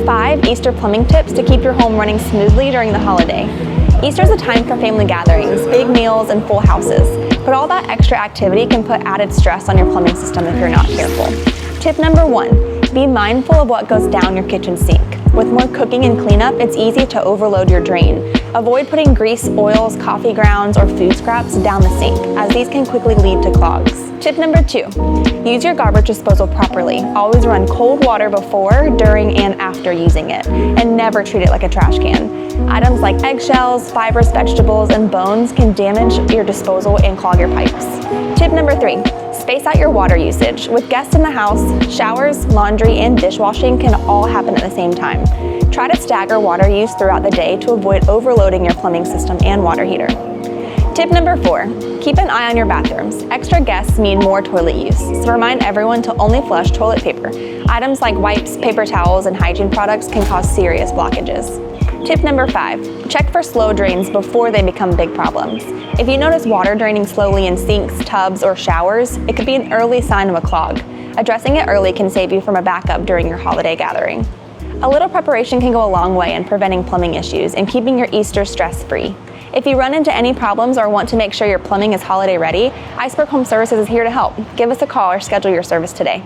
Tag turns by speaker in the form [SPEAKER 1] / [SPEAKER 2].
[SPEAKER 1] 5 Easter plumbing tips to keep your home running smoothly during the holiday. Easter is a time for family gatherings, big meals, and full houses. But all that extra activity can put added stress on your plumbing system if you're not careful. Tip number 1, be mindful of what goes down your kitchen sink. With more cooking and cleanup, it's easy to overload your drain. Avoid putting grease, oils, coffee grounds, or food scraps down the sink, as these can quickly lead to clogs. Tip number 2, use your garbage disposal properly. Always run cold water before, during, and after using it, and never treat it like a trash can. Items like eggshells, fibrous vegetables, and bones can damage your disposal and clog your pipes. Tip number 3, space out your water usage. With guests in the house, showers, laundry, and dishwashing can all happen at the same time. Try to stagger water use throughout the day to avoid overloading your plumbing system and water heater. Tip number 4, keep an eye on your bathrooms. Extra guests mean more toilet use, so remind everyone to only flush toilet paper. Items like wipes, paper towels, and hygiene products can cause serious blockages. Tip number 5, check for slow drains before they become big problems. If you notice water draining slowly in sinks, tubs, or showers, it could be an early sign of a clog. Addressing it early can save you from a backup during your holiday gathering. A little preparation can go a long way in preventing plumbing issues and keeping your Easter stress-free. If you run into any problems or want to make sure your plumbing is holiday ready, Iceberg Home Services is here to help. Give us a call or schedule your service today.